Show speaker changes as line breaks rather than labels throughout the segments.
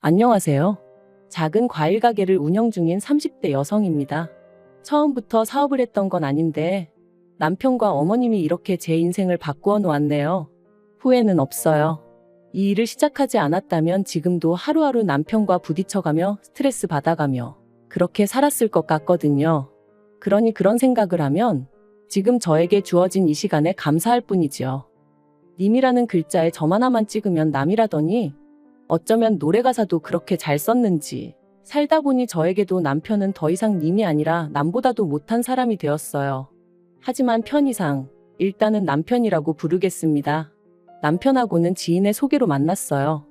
안녕하세요. 작은 과일 가게를 운영 중인 30대 여성입니다. 처음부터 사업을 했던 건 아닌데 남편과 어머님이 이렇게 제 인생을 바꾸어 놓았네요. 후회는 없어요. 이 일을 시작하지 않았다면 지금도 하루하루 남편과 부딪혀가며 스트레스 받아가며 그렇게 살았을 것 같거든요. 그러니 그런 생각을 하면 지금 저에게 주어진 이 시간에 감사할 뿐이지요. 님이라는 글자에 점 하나만 찍으면 남이라더니 어쩌면 노래 가사도 그렇게 잘 썼는지 살다 보니 저에게도 남편은 더 이상 님이 아니라 남보다도 못한 사람이 되었어요. 하지만 편의상 일단은 남편이라고 부르겠습니다. 남편하고는 지인의 소개로 만났어요.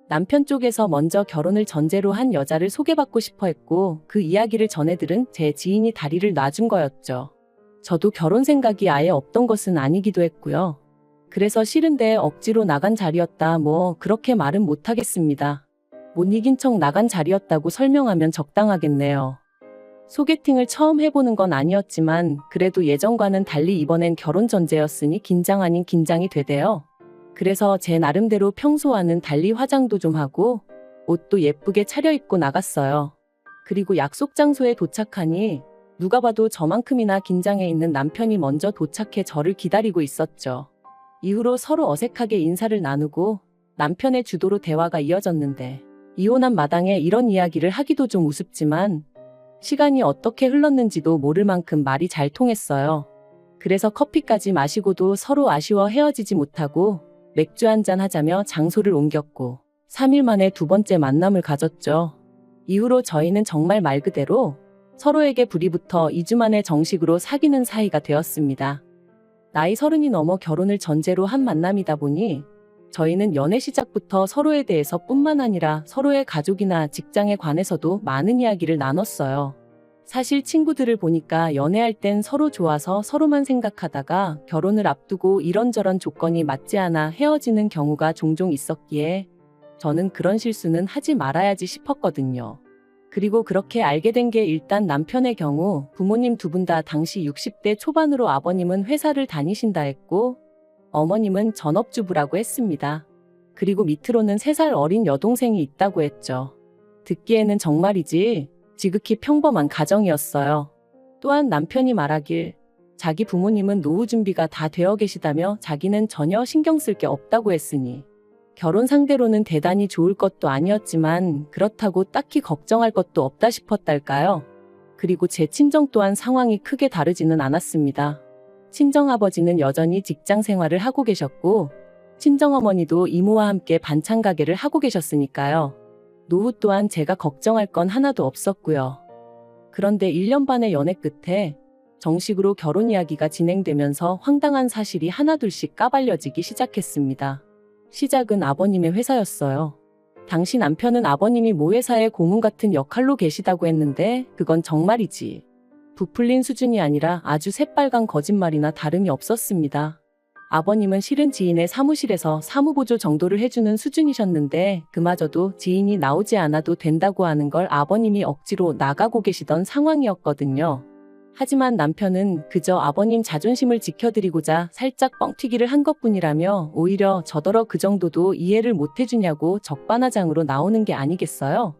남편 쪽에서 먼저 결혼을 전제로 한 여자를 소개받고 싶어 했고 그 이야기를 전해들은 제 지인이 다리를 놔준 거였죠. 저도 결혼 생각이 아예 없던 것은 아니기도 했고요. 그래서 싫은데 억지로 나간 자리였다 그렇게 말은 못하겠습니다. 못 이긴 척 나간 자리였다고 설명하면 적당하겠네요. 소개팅을 처음 해보는 건 아니었지만 그래도 예전과는 달리 이번엔 결혼 전제였으니 긴장 아닌 긴장이 되대요. 그래서 제 나름대로 평소와는 달리 화장도 좀 하고 옷도 예쁘게 차려입고 나갔어요. 그리고 약속 장소에 도착하니 누가 봐도 저만큼이나 긴장해 있는 남편이 먼저 도착해 저를 기다리고 있었죠. 이후로 서로 어색하게 인사를 나누고 남편의 주도로 대화가 이어졌는데 이혼한 마당에 이런 이야기를 하기도 좀 우습지만 시간이 어떻게 흘렀는지도 모를 만큼 말이 잘 통했어요. 그래서 커피까지 마시고도 서로 아쉬워 헤어지지 못하고 맥주 한잔 하자며 장소를 옮겼고 3일 만에 두 번째 만남을 가졌죠. 이후로 저희는 정말 말 그대로 서로에게 불이 붙어 2주 만에 정식으로 사귀는 사이가 되었습니다. 나이 30이 넘어 결혼을 전제로 한 만남이다 보니 저희는 연애 시작부터 서로에 대해서 뿐만 아니라 서로의 가족이나 직장에 관해서도 많은 이야기를 나눴어요. 사실 친구들을 보니까 연애할 땐 서로 좋아서 서로만 생각하다가 결혼을 앞두고 이런저런 조건이 맞지 않아 헤어지는 경우가 종종 있었기에 저는 그런 실수는 하지 말아야지 싶었거든요. 그리고 그렇게 알게 된 게 일단 남편의 경우 부모님 두 분 다 당시 60대 초반으로 아버님은 회사를 다니신다 했고 어머님은 전업주부라고 했습니다. 그리고 밑으로는 3살 어린 여동생이 있다고 했죠. 듣기에는 정말이지 지극히 평범한 가정이었어요. 또한 남편이 말하길 자기 부모님은 노후 준비가 다 되어 계시다며 자기는 전혀 신경 쓸 게 없다고 했으니 결혼 상대로는 대단히 좋을 것도 아니었지만 그렇다고 딱히 걱정할 것도 없다 싶었달까요? 그리고 제 친정 또한 상황이 크게 다르지는 않았습니다. 친정아버지는 여전히 직장 생활을 하고 계셨고 친정어머니도 이모와 함께 반찬 가게를 하고 계셨으니까요. 노후 또한 제가 걱정할 건 하나도 없었고요. 그런데 1년 반의 연애 끝에 정식으로 결혼 이야기가 진행되면서 황당한 사실이 하나둘씩 까발려지기 시작했습니다. 시작은 아버님의 회사였어요. 당시 남편은 아버님이 모 회사의 고문 같은 역할로 계시다고 했는데 그건 정말이지 부풀린 수준이 아니라 아주 새빨간 거짓말이나 다름이 없었습니다. 아버님은 실은 지인의 사무실에서 사무보조 정도를 해주는 수준이셨는데 그마저도 지인이 나오지 않아도 된다고 하는 걸 아버님이 억지로 나가고 계시던 상황이었거든요. 하지만 남편은 그저 아버님 자존심을 지켜드리고자 살짝 뻥튀기를 한 것뿐이라며 오히려 저더러 그 정도도 이해를 못해주냐고 적반하장으로 나오는 게 아니겠어요?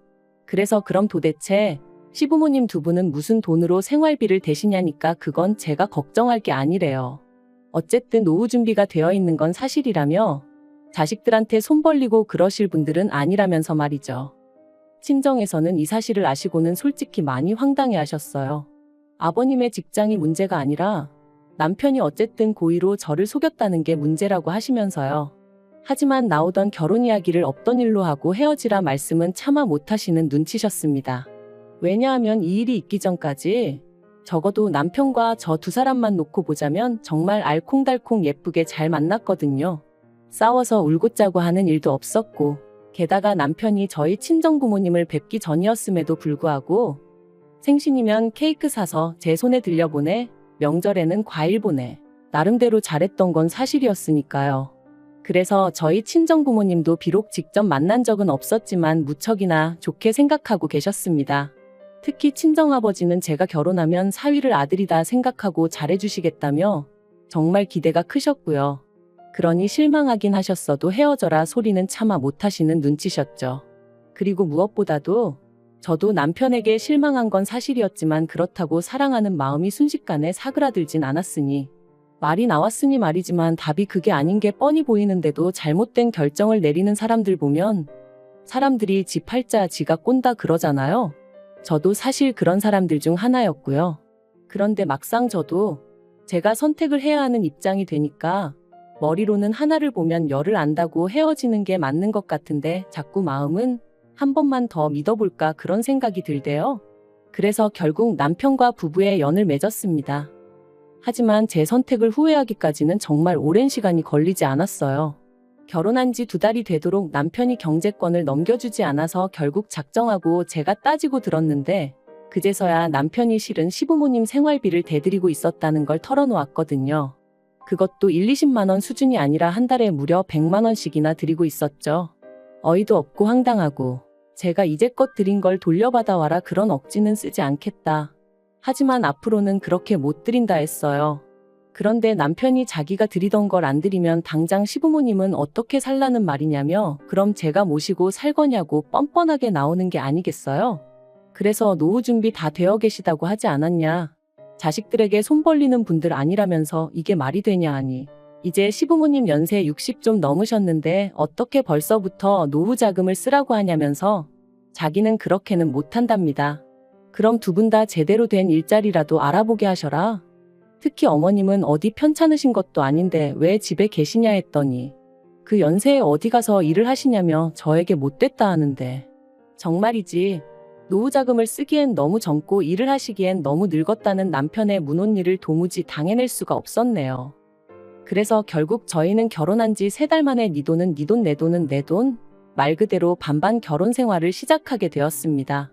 그래서 그럼 도대체 시부모님 두 분은 무슨 돈으로 생활비를 대시냐니까 그건 제가 걱정할 게 아니래요. 어쨌든 노후 준비가 되어 있는 건 사실이라며 자식들한테 손 벌리고 그러실 분들은 아니라면서 말이죠. 친정에서는 이 사실을 아시고는 솔직히 많이 황당해 하셨어요. 아버님의 직장이 문제가 아니라 남편이 어쨌든 고의로 저를 속였다는 게 문제라고 하시면서요. 하지만 나오던 결혼 이야기를 없던 일로 하고 헤어지라 말씀은 차마 못하시는 눈치셨습니다. 왜냐하면 이 일이 있기 전까지 적어도 남편과 저 두 사람만 놓고 보자면 정말 알콩달콩 예쁘게 잘 만났거든요. 싸워서 울고 짜고 하는 일도 없었고 게다가 남편이 저희 친정부모님을 뵙기 전이었음에도 불구하고 생신이면 케이크 사서 제 손에 들려보내, 명절에는 과일 보내. 나름대로 잘했던 건 사실이었으니까요. 그래서 저희 친정부모님도 비록 직접 만난 적은 없었지만 무척이나 좋게 생각하고 계셨습니다. 특히 친정아버지는 제가 결혼하면 사위를 아들이다 생각하고 잘해주시겠다며 정말 기대가 크셨고요. 그러니 실망하긴 하셨어도 헤어져라 소리는 차마 못하시는 눈치셨죠. 그리고 무엇보다도 저도 남편에게 실망한 건 사실이었지만 그렇다고 사랑하는 마음이 순식간에 사그라들진 않았으니 말이 나왔으니 말이지만 답이 그게 아닌 게 뻔히 보이는데도 잘못된 결정을 내리는 사람들 보면 사람들이 지 팔자 지가 꼰다 그러잖아요. 저도 사실 그런 사람들 중 하나였고요. 그런데 막상 저도 제가 선택을 해야 하는 입장이 되니까 머리로는 하나를 보면 열을 안다고 헤어지는 게 맞는 것 같은데 자꾸 마음은 한 번만 더 믿어볼까 그런 생각이 들대요. 그래서 결국 남편과 부부의 연을 맺었습니다. 하지만 제 선택을 후회하기까지는 정말 오랜 시간이 걸리지 않았어요. 결혼한 지 2달이 되도록 남편이 경제권을 넘겨주지 않아서 결국 작정하고 제가 따지고 들었는데 그제서야 남편이 실은 시부모님 생활비를 대드리고 있었다는 걸 털어놓았거든요. 그것도 1, 20만 원 수준이 아니라 한 달에 무려 100만 원씩이나 드리고 있었죠. 어이도 없고 황당하고 제가 이제껏 드린 걸 돌려받아와라 그런 억지는 쓰지 않겠다. 하지만 앞으로는 그렇게 못 드린다 했어요. 그런데 남편이 자기가 드리던 걸 안 드리면 당장 시부모님은 어떻게 살라는 말이냐며 그럼 제가 모시고 살 거냐고 뻔뻔하게 나오는 게 아니겠어요? 그래서 노후 준비 다 되어 계시다고 하지 않았냐. 자식들에게 손 벌리는 분들 아니라면서 이게 말이 되냐 하니 이제 시부모님 연세 60 좀 넘으셨는데 어떻게 벌써부터 노후 자금을 쓰라고 하냐면서 자기는 그렇게는 못한답니다. 그럼 두 분 다 제대로 된 일자리라도 알아보게 하셔라. 특히 어머님은 어디 편찮으신 것도 아닌데 왜 집에 계시냐 했더니 그 연세에 어디 가서 일을 하시냐며 저에게 못됐다 하는데 정말이지 노후 자금을 쓰기엔 너무 젊고 일을 하시기엔 너무 늙었다는 남편의 문혼일을 도무지 당해낼 수가 없었네요. 그래서 결국 저희는 결혼한 지 3달 만에 네 돈은 네 돈 내 돈은 내 돈 말 그대로 반반 결혼 생활을 시작하게 되었습니다.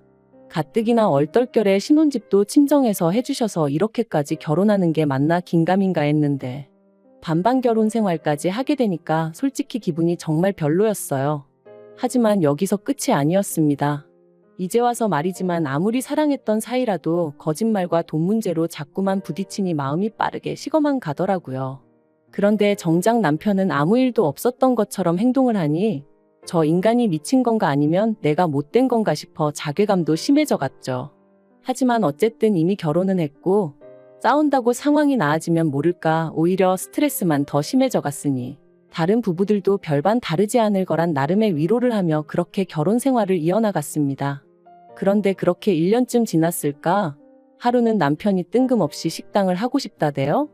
가뜩이나 얼떨결에 신혼집도 친정에서 해주셔서 이렇게까지 결혼하는 게 맞나 긴가민가 했는데 반반 결혼 생활까지 하게 되니까 솔직히 기분이 정말 별로였어요. 하지만 여기서 끝이 아니었습니다. 이제 와서 말이지만 아무리 사랑했던 사이라도 거짓말과 돈 문제로 자꾸만 부딪히니 마음이 빠르게 식어만 가더라고요. 그런데 정작 남편은 아무 일도 없었던 것처럼 행동을 하니 저 인간이 미친 건가 아니면 내가 못된 건가 싶어 자괴감도 심해져 갔죠. 하지만 어쨌든 이미 결혼은 했고 싸운다고 상황이 나아지면 모를까 오히려 스트레스만 더 심해져 갔으니 다른 부부들도 별반 다르지 않을 거란 나름의 위로를 하며 그렇게 결혼 생활을 이어나갔습니다. 그런데 그렇게 1년쯤 지났을까? 하루는 남편이 뜬금없이 식당을 하고 싶다대요?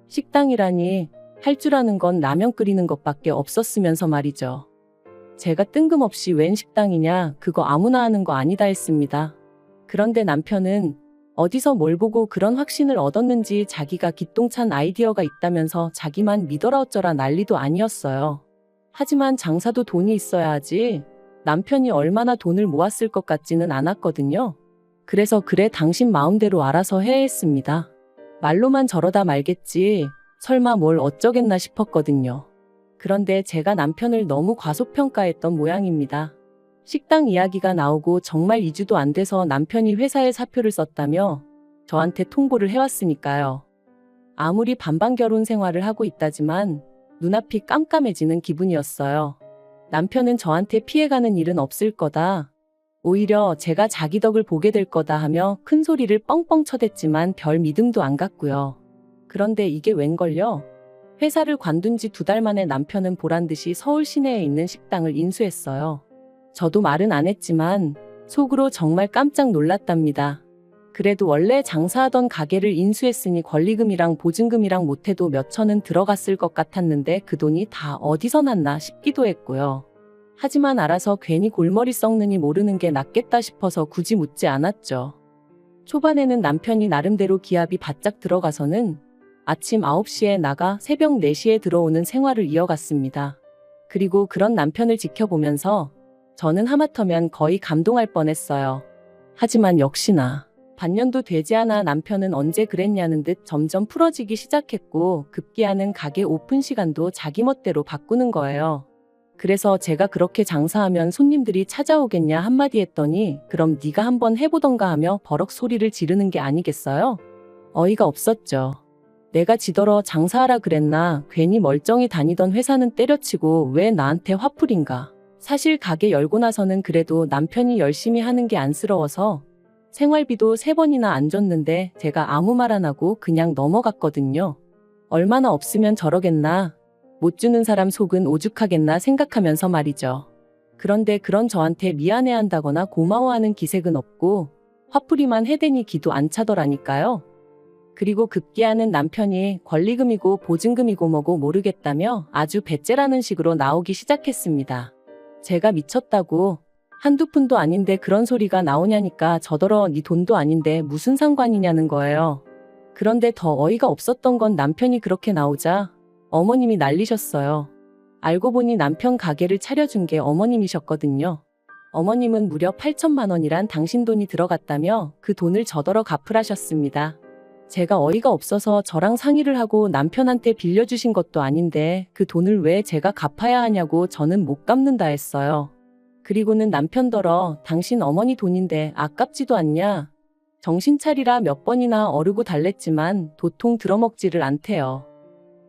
식당이라니 할 줄 아는 건 라면 끓이는 것밖에 없었으면서 말이죠. 제가 뜬금없이 웬 식당이냐 그거 아무나 하는 거 아니다 했습니다. 그런데 남편은 어디서 뭘 보고 그런 확신을 얻었는지 자기가 기똥찬 아이디어가 있다면서 자기만 믿어라 어쩌라 난리도 아니었어요. 하지만 장사도 돈이 있어야 하지 남편이 얼마나 돈을 모았을 것 같지는 않았거든요. 그래서 그래 당신 마음대로 알아서 해 했습니다. 말로만 저러다 말겠지 설마 뭘 어쩌겠나 싶었거든요. 그런데 제가 남편을 너무 과소평가했던 모양입니다. 식당 이야기가 나오고 정말 2주도 안 돼서 남편이 회사에 사표를 썼다며 저한테 통보를 해왔으니까요. 아무리 반반 결혼 생활을 하고 있다지만 눈앞이 깜깜해지는 기분이었어요. 남편은 저한테 피해가는 일은 없을 거다. 오히려 제가 자기 덕을 보게 될 거다 하며 큰 소리를 뻥뻥 쳐댔지만 별 믿음도 안 갔고요. 그런데 이게 웬걸요? 회사를 관둔 지 2달 만에 남편은 보란듯이 서울 시내에 있는 식당을 인수했어요. 저도 말은 안 했지만 속으로 정말 깜짝 놀랐답니다. 그래도 원래 장사하던 가게를 인수했으니 권리금이랑 보증금이랑 못해도 몇 천은 들어갔을 것 같았는데 그 돈이 다 어디서 났나 싶기도 했고요. 하지만 알아서 괜히 골머리 썩느니 모르는 게 낫겠다 싶어서 굳이 묻지 않았죠. 초반에는 남편이 나름대로 기합이 바짝 들어가서는 아침 9시에 나가 새벽 4시에 들어오는 생활을 이어갔습니다. 그리고 그런 남편을 지켜보면서 저는 하마터면 거의 감동할 뻔했어요. 하지만 역시나 반년도 되지 않아 남편은 언제 그랬냐는 듯 점점 풀어지기 시작했고 급기야는 가게 오픈 시간도 자기 멋대로 바꾸는 거예요. 그래서 제가 그렇게 장사하면 손님들이 찾아오겠냐 한마디 했더니 그럼 네가 한번 해보던가 하며 버럭 소리를 지르는 게 아니겠어요? 어이가 없었죠. 내가 지더러 장사하라 그랬나 괜히 멀쩡히 다니던 회사는 때려치고 왜 나한테 화풀인가 사실 가게 열고 나서는 그래도 남편이 열심히 하는 게 안쓰러워서 생활비도 3번이나 안 줬는데 제가 아무 말 안 하고 그냥 넘어갔거든요. 얼마나 없으면 저러겠나, 못 주는 사람 속은 오죽하겠나 생각하면서 말이죠. 그런데 그런 저한테 미안해한다거나 고마워하는 기색은 없고 화풀이만 해대니 기도 안 차더라니까요. 그리고 급기야는 남편이 권리금이고 보증금이고 뭐고 모르겠다며 아주 배째라는 식으로 나오기 시작했습니다. 제가 미쳤다고, 한두 푼도 아닌데 그런 소리가 나오냐니까 저더러 네 돈도 아닌데 무슨 상관이냐는 거예요. 그런데 더 어이가 없었던 건 남편이 그렇게 나오자 어머님이 난리셨어요. 알고 보니 남편 가게를 차려준 게 어머님이셨거든요. 어머님은 무려 8천만 원이란 당신 돈이 들어갔다며 그 돈을 저더러 갚으라셨습니다. 제가 어이가 없어서 저랑 상의를 하고 남편한테 빌려주신 것도 아닌데 그 돈을 왜 제가 갚아야 하냐고 저는 못 갚는다 했어요. 그리고는 남편더러 당신 어머니 돈인데 아깝지도 않냐, 정신 차리라 몇 번이나 어르고 달랬지만 도통 들어먹지를 않대요.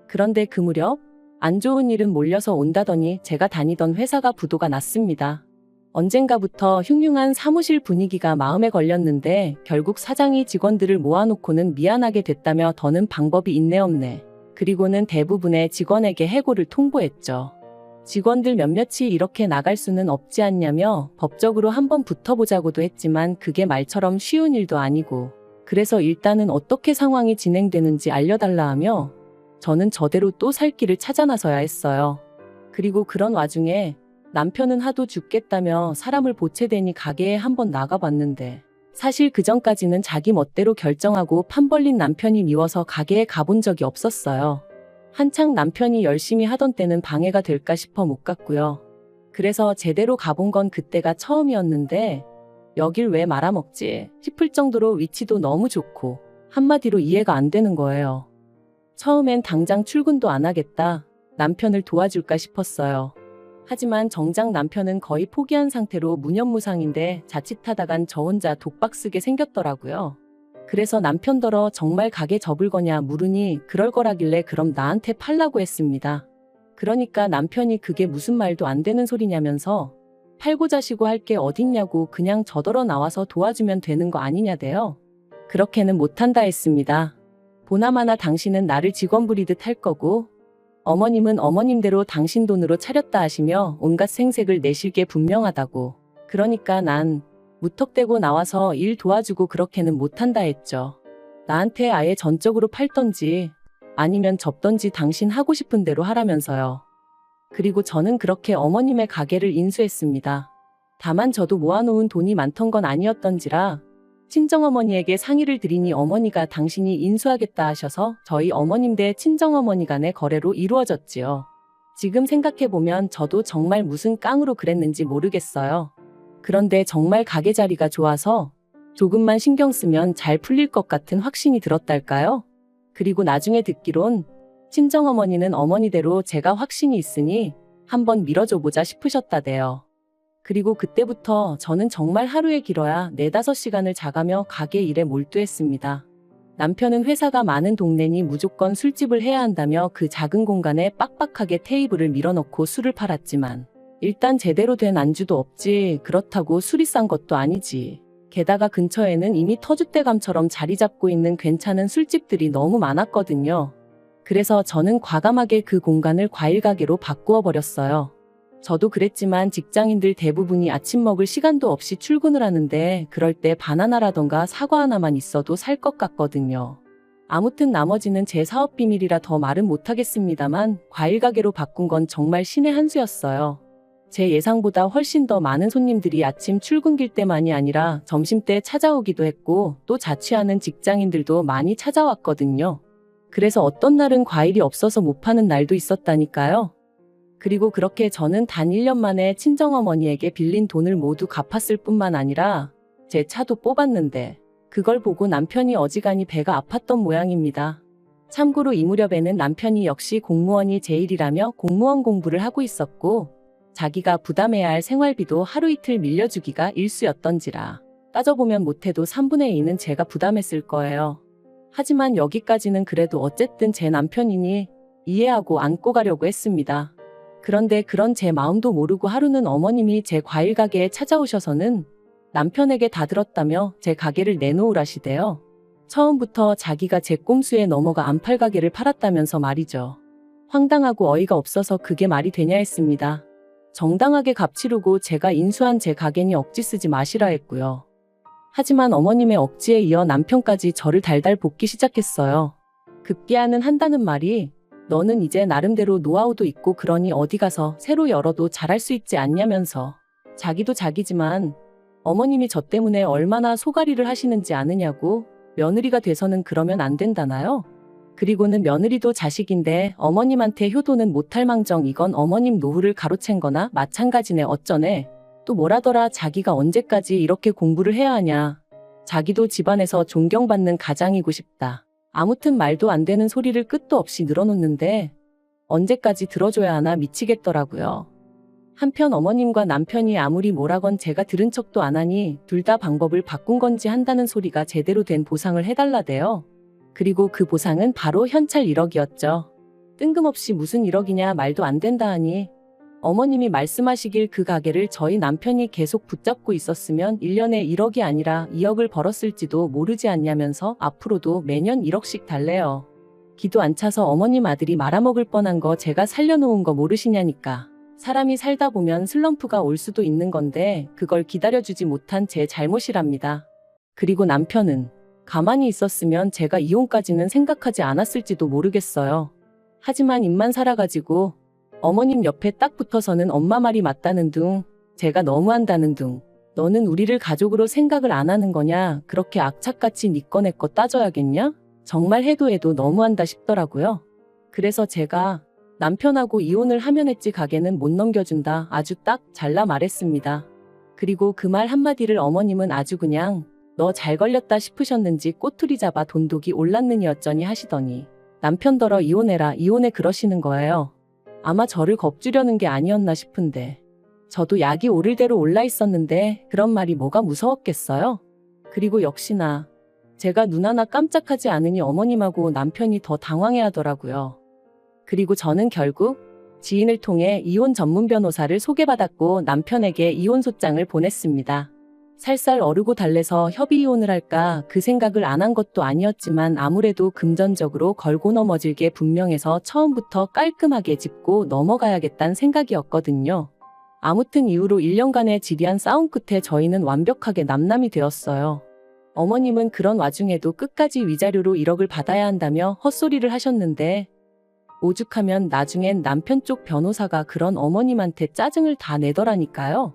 그런데 그 무렵 안 좋은 일은 몰려서 온다더니 제가 다니던 회사가 부도가 났습니다. 언젠가부터 흉흉한 사무실 분위기가 마음에 걸렸는데 결국 사장이 직원들을 모아놓고는 미안하게 됐다며 더는 방법이 있네 없네. 그리고는 대부분의 직원에게 해고를 통보했죠. 직원들 몇몇이 이렇게 나갈 수는 없지 않냐며 법적으로 한번 붙어보자고도 했지만 그게 말처럼 쉬운 일도 아니고, 그래서 일단은 어떻게 상황이 진행되는지 알려달라 하며 저는 저대로 또 살 길을 찾아 나서야 했어요. 그리고 그런 와중에 남편은 하도 죽겠다며 사람을 보채대니 가게에 한번 나가봤는데 사실 그전까지는 자기 멋대로 결정하고 판 벌린 남편이 미워서 가게에 가본 적이 없었어요. 한창 남편이 열심히 하던 때는 방해가 될까 싶어 못 갔고요. 그래서 제대로 가본 건 그때가 처음이었는데 여길 왜 말아먹지 싶을 정도로 위치도 너무 좋고 한마디로 이해가 안 되는 거예요. 처음엔 당장 출근도 안 하겠다, 남편을 도와줄까 싶었어요. 하지만 정작 남편은 거의 포기한 상태로 무념무상인데 자칫하다간 저 혼자 독박 쓰게 생겼더라고요. 그래서 남편더러 정말 가게 접을 거냐 물으니 그럴 거라길래 그럼 나한테 팔라고 했습니다. 그러니까 남편이 그게 무슨 말도 안 되는 소리냐면서 팔고 자시고 할 게 어딨냐고 그냥 저더러 나와서 도와주면 되는 거 아니냐대요. 그렇게는 못한다 했습니다. 보나마나 당신은 나를 직원 부리듯 할 거고 어머님은 어머님대로 당신 돈으로 차렸다 하시며 온갖 생색을 내실 게 분명하다고. 그러니까 난 무턱대고 나와서 일 도와주고 그렇게는 못한다 했죠. 나한테 아예 전적으로 팔던지 아니면 접던지 당신 하고 싶은 대로 하라면서요. 그리고 저는 그렇게 어머님의 가게를 인수했습니다. 다만 저도 모아놓은 돈이 많던 건 아니었던지라 친정어머니에게 상의를 드리니 어머니가 당신이 인수하겠다 하셔서 저희 어머님 대 친정어머니 간의 거래로 이루어졌지요. 지금 생각해보면 저도 정말 무슨 깡으로 그랬는지 모르겠어요. 그런데 정말 가게 자리가 좋아서 조금만 신경 쓰면 잘 풀릴 것 같은 확신이 들었달까요? 그리고 나중에 듣기론 친정어머니는 어머니대로 제가 확신이 있으니 한번 밀어줘보자 싶으셨다대요. 그리고 그때부터 저는 정말 하루에 길어야 4-5시간을 자가며 가게 일에 몰두했습니다. 남편은 회사가 많은 동네니 무조건 술집을 해야 한다며 그 작은 공간에 빡빡하게 테이블을 밀어넣고 술을 팔았지만 일단 제대로 된 안주도 없지, 그렇다고 술이 싼 것도 아니지. 게다가 근처에는 이미 터줏대감처럼 자리 잡고 있는 괜찮은 술집들이 너무 많았거든요. 그래서 저는 과감하게 그 공간을 과일가게로 바꾸어 버렸어요. 저도 그랬지만 직장인들 대부분이 아침 먹을 시간도 없이 출근을 하는데 그럴 때 바나나라던가 사과 하나만 있어도 살 것 같거든요. 아무튼 나머지는 제 사업 비밀이라 더 말은 못하겠습니다만 과일가게로 바꾼 건 정말 신의 한 수였어요. 제 예상보다 훨씬 더 많은 손님들이 아침 출근길 때만이 아니라 점심때 찾아오기도 했고 또 자취하는 직장인들도 많이 찾아왔거든요. 그래서 어떤 날은 과일이 없어서 못 파는 날도 있었다니까요. 그리고 그렇게 저는 단 1년 만에 친정어머니에게 빌린 돈을 모두 갚았을 뿐만 아니라 제 차도 뽑았는데 그걸 보고 남편이 어지간히 배가 아팠던 모양입니다. 참고로 이 무렵에는 남편이 역시 공무원이 제일이라며 공무원 공부를 하고 있었고 자기가 부담해야 할 생활비도 하루 이틀 밀려주기가 일쑤였던지라 따져보면 못해도 3분의 2는 제가 부담했을 거예요. 하지만 여기까지는 그래도 어쨌든 제 남편이니 이해하고 안고 가려고 했습니다. 그런데 그런 제 마음도 모르고 하루는 어머님이 제 과일 가게에 찾아오셔서는 남편에게 다 들었다며 제 가게를 내놓으라시대요. 처음부터 자기가 제 꼼수에 넘어가 안팔 가게를 팔았다면서 말이죠. 황당하고 어이가 없어서 그게 말이 되냐 했습니다. 정당하게 값 치르고 제가 인수한 제 가게니 억지 쓰지 마시라 했고요. 하지만 어머님의 억지에 이어 남편까지 저를 달달 볶기 시작했어요. 급기야는 한다는 말이 너는 이제 나름대로 노하우도 있고 그러니 어디 가서 새로 열어도 잘할 수 있지 않냐면서 자기도 자기지만 어머님이 저 때문에 얼마나 소가리를 하시는지 아느냐고 며느리가 돼서는 그러면 안 된다나요? 그리고는 며느리도 자식인데 어머님한테 효도는 못할 망정 이건 어머님 노후를 가로챈 거나 마찬가지네 어쩌네. 또 뭐라더라 자기가 언제까지 이렇게 공부를 해야 하냐. 자기도 집안에서 존경받는 가장이고 싶다. 아무튼 말도 안 되는 소리를 끝도 없이 늘어놓는데 언제까지 들어줘야 하나 미치겠더라고요. 한편 어머님과 남편이 아무리 뭐라건 제가 들은 척도 안 하니 둘 다 방법을 바꾼 건지 한다는 소리가 제대로 된 보상을 해달라대요. 그리고 그 보상은 바로 현찰 1억이었죠. 뜬금없이 무슨 1억이냐 말도 안 된다 하니 어머님이 말씀하시길 그 가게를 저희 남편이 계속 붙잡고 있었으면 1년에 1억이 아니라 2억을 벌었을지도 모르지 않냐면서 앞으로도 매년 1억씩 달래요. 기도 안 차서 어머님 아들이 말아먹을 뻔한 거 제가 살려놓은 거 모르시냐니까. 사람이 살다 보면 슬럼프가 올 수도 있는 건데 그걸 기다려주지 못한 제 잘못이랍니다. 그리고 남편은 가만히 있었으면 제가 이혼까지는 생각하지 않았을지도 모르겠어요. 하지만 입만 살아가지고 어머님 옆에 딱 붙어서는 엄마 말이 맞다는 둥, 제가 너무한다는 둥, 너는 우리를 가족으로 생각을 안 하는 거냐, 그렇게 악착같이 니 거 내 거 따져야겠냐? 정말 해도 너무한다 싶더라고요. 그래서 제가 남편하고 이혼을 하면 했지 가게는 못 넘겨준다 아주 딱 잘라 말했습니다. 그리고 그 말 한마디를 어머님은 아주 그냥 너 잘 걸렸다 싶으셨는지 꼬투리 잡아 돈독이 올랐느니 어쩌니 하시더니 남편더러 이혼해라 이혼해 그러시는 거예요. 아마 저를 겁주려는 게 아니었나 싶은데 저도 약이 오를 대로 올라 있었는데 그런 말이 뭐가 무서웠겠어요? 그리고 역시나 제가 눈 하나 깜짝하지 않으니 어머님하고 남편이 더 당황해 하더라고요. 그리고 저는 결국 지인을 통해 이혼 전문 변호사를 소개받았고 남편에게 이혼소장을 보냈습니다. 살살 어르고 달래서 협의 이혼을 할까 그 생각을 안 한 것도 아니었지만 아무래도 금전적으로 걸고 넘어질 게 분명해서 처음부터 깔끔하게 짚고 넘어가야겠다는 생각이었거든요. 아무튼 이후로 1년간의 지리한 싸움 끝에 저희는 완벽하게 남남이 되었어요. 어머님은 그런 와중에도 끝까지 위자료로 1억을 받아야 한다며 헛소리를 하셨는데 오죽하면 나중엔 남편 쪽 변호사가 그런 어머님한테 짜증을 다 내더라니까요.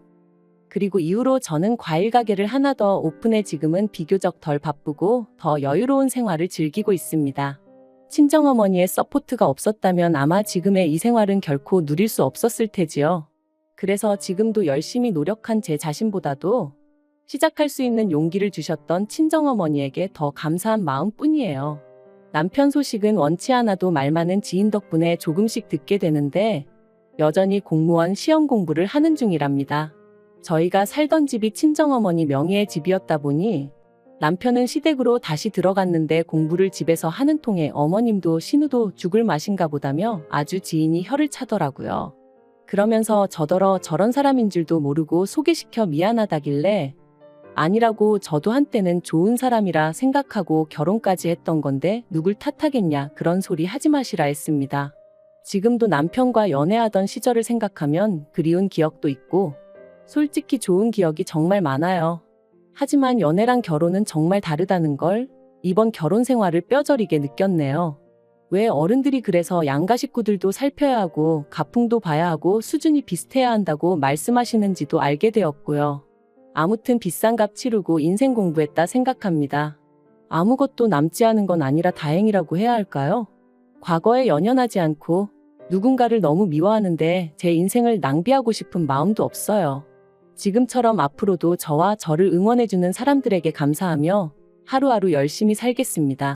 그리고 이후로 저는 과일 가게를 하나 더 오픈해 지금은 비교적 덜 바쁘고 더 여유로운 생활을 즐기고 있습니다. 친정어머니의 서포트가 없었다면 아마 지금의 이 생활은 결코 누릴 수 없었을 테지요. 그래서 지금도 열심히 노력한 제 자신보다도 시작할 수 있는 용기를 주셨던 친정어머니에게 더 감사한 마음뿐이에요. 남편 소식은 원치 않아도 말 많은 지인 덕분에 조금씩 듣게 되는데 여전히 공무원 시험 공부를 하는 중이랍니다. 저희가 살던 집이 친정어머니 명의의 집이었다 보니 남편은 시댁으로 다시 들어갔는데 공부를 집에서 하는 통에 어머님도 신우도 죽을 맛인가 보다며 아주 지인이 혀를 차더라고요. 그러면서 저더러 저런 사람인 줄도 모르고 소개시켜 미안하다길래 아니라고 저도 한때는 좋은 사람이라 생각하고 결혼까지 했던 건데 누굴 탓하겠냐 그런 소리 하지 마시라 했습니다. 지금도 남편과 연애하던 시절을 생각하면 그리운 기억도 있고 솔직히 좋은 기억이 정말 많아요. 하지만 연애랑 결혼은 정말 다르다는 걸 이번 결혼 생활을 뼈저리게 느꼈네요. 왜 어른들이 그래서 양가 식구들도 살펴야 하고 가풍도 봐야 하고 수준이 비슷해야 한다고 말씀하시는지도 알게 되었고요. 아무튼 비싼 값 치르고 인생 공부했다 생각합니다. 아무것도 남지 않은 건 아니라 다행이라고 해야 할까요? 과거에 연연하지 않고 누군가를 너무 미워하는데 제 인생을 낭비하고 싶은 마음도 없어요. 지금처럼 앞으로도 저와 저를 응원해주는 사람들에게 감사하며 하루하루 열심히 살겠습니다.